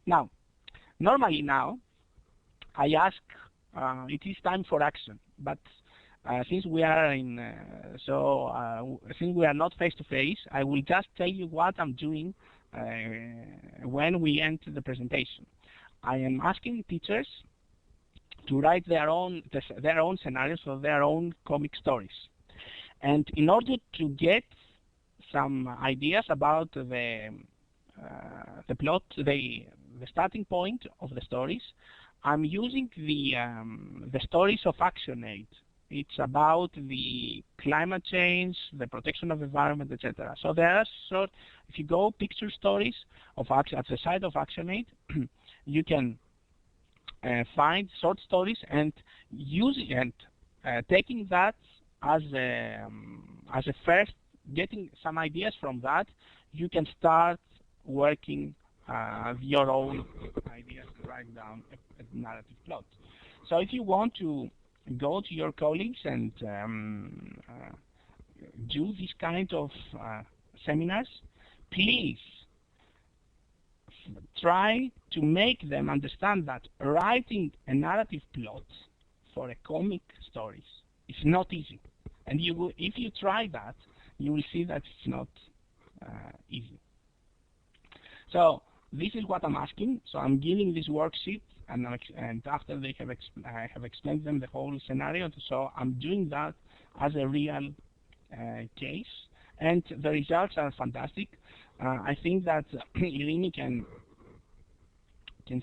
Now, normally now, I ask, it is time for action, but since we are since we are not face to face, I will just tell you what I'm doing when we end the presentation. I am asking teachers to write their own scenarios for their own comic stories, and in order to get some ideas about the plot, the starting point of the stories, I'm using the stories of ActionAid. It's about the climate change, the protection of the environment, etc. So there are if you go picture stories at the side of ActionAid, you can find short stories and taking that as a first, getting some ideas from that, you can start working your own ideas to write down a narrative plot. So if you want to go to your colleagues and do this kind of seminars, please try to make them understand that writing a narrative plot for a comic stories is not easy. And if you try that, you will see that it's not easy. So this is what I'm asking. So I'm giving this worksheet, and after I have explained them the whole scenario. So I'm doing that as a real case, and the results are fantastic. I think that Irini can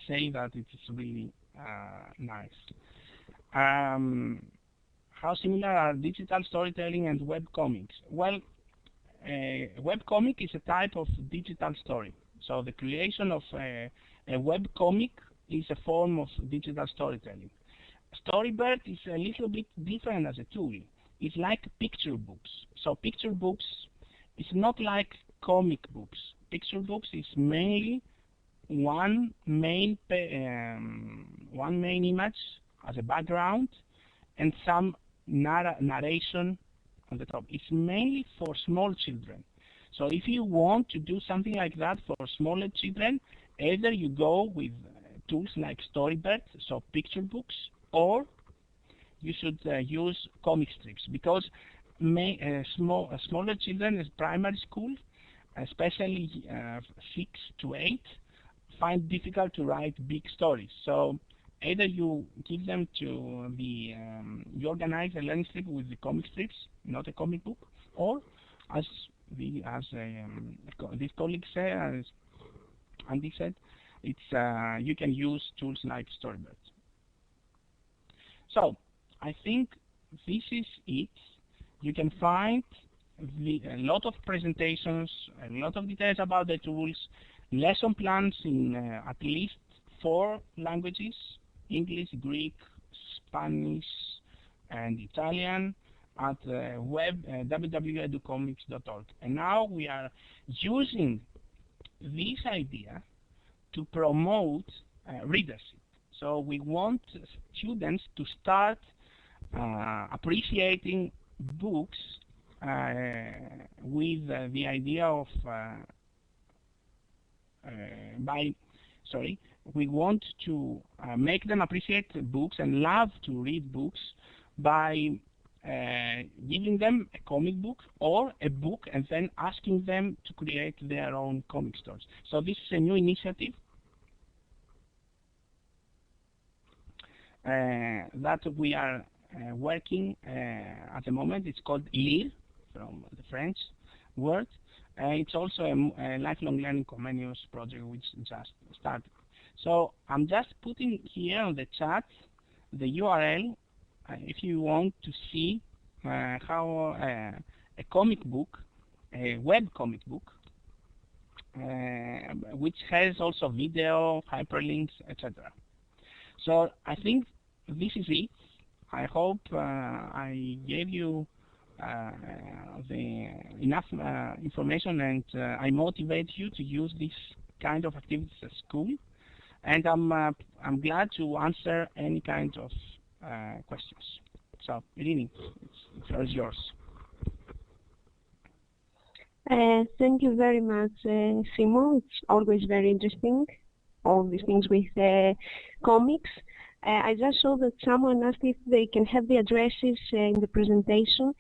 say that it is really nice. How similar are digital storytelling and webcomics? Well, webcomic is a type of digital story. So the creation of a webcomic is a form of digital storytelling. Storybird is a little bit different as a tool. It's like picture books. So picture books is not like comic books. Picture books is mainly one main image as a background and some narration on the top. It's mainly for small children. So if you want to do something like that for smaller children, either you go with tools like Storybird, so picture books, or you should use comic strips, because smaller children in primary school, especially 6 to 8, find difficult to write big stories. So either you give them to you organize a learning strip with the comic strips, not a comic book, or as this colleague said, as Andy said, it's you can use tools like Storybird. So I think this is it. You can find a lot of presentations, a lot of details about the tools, lesson plans in at least 4 languages: English, Greek, Spanish, and Italian, at www.educomics.org. And now we are using this idea to promote readership. So we want students to start appreciating books with the idea of we want to make them appreciate books and love to read books by giving them a comic book or a book and then asking them to create their own comic stories. So this is a new initiative that we are working at the moment. It's called LIRE, from the French word. It's also a lifelong learning comenius project which just started. So I'm just putting here on the chat the URL if you want to see how a comic book, a web comic book, which has also video, hyperlinks, etc. So I think this is it. I hope I gave you enough information, and I motivate you to use this kind of activities at school. And I'm glad to answer any kind of questions. So, Irini, the floor is yours. Thank you very much, Simo. It's always very interesting all these things with comics. I just saw that someone asked if they can have the addresses in the presentation.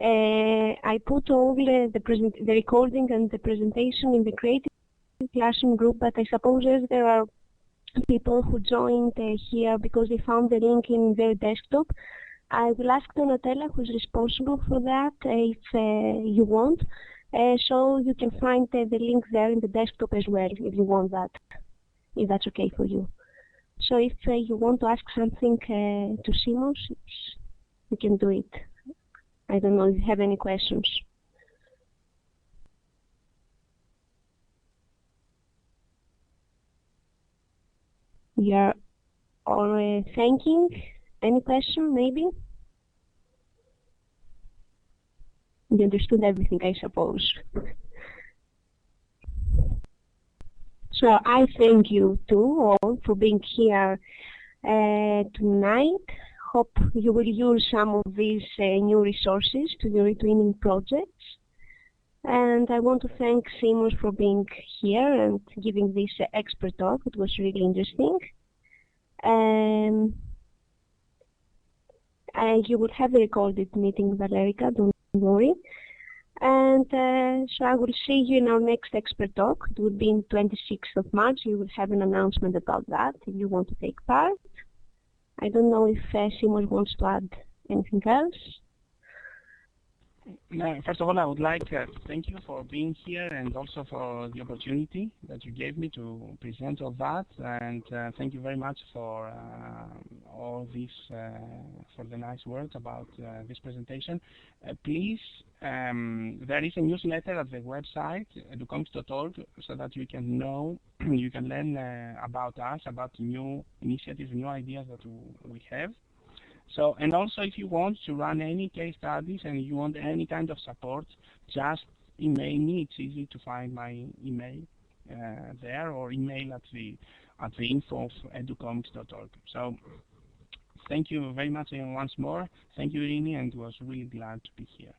I put all the recording and the presentation in the Creative Classroom group, but I suppose as there are people who joined here because they found the link in their desktop, I will ask Donatella, who's responsible for that, if you want. So you can find the link there in the desktop as well, if you want that, if that's okay for you. So if you want to ask something to Simos, you can do it. I don't know if you have any questions. You are all thanking. Any question, maybe? You understood everything, I suppose. So I thank you too all for being here tonight. Hope you will use some of these new resources to your twinning projects. And I want to thank Simos for being here and giving this expert talk. It was really interesting. You will have a recorded meeting, Valerica, don't worry. And so I will see you in our next expert talk. It will be on 26th of March. You will have an announcement about that if you want to take part. I don't know if Simos wants to add anything else. First of all, I would like to thank you for being here and also for the opportunity that you gave me to present all that. And thank you very much for all this, for the nice words about this presentation. Please, there is a newsletter at the website, educomics.org, so that you can know, you can learn about us, about new initiatives, new ideas that we have. So, and also if you want to run any case studies and you want any kind of support, just email me. It's easy to find my email there, or email at the info of educomics.org. So, thank you very much once more. Thank you, Irini, and was really glad to be here.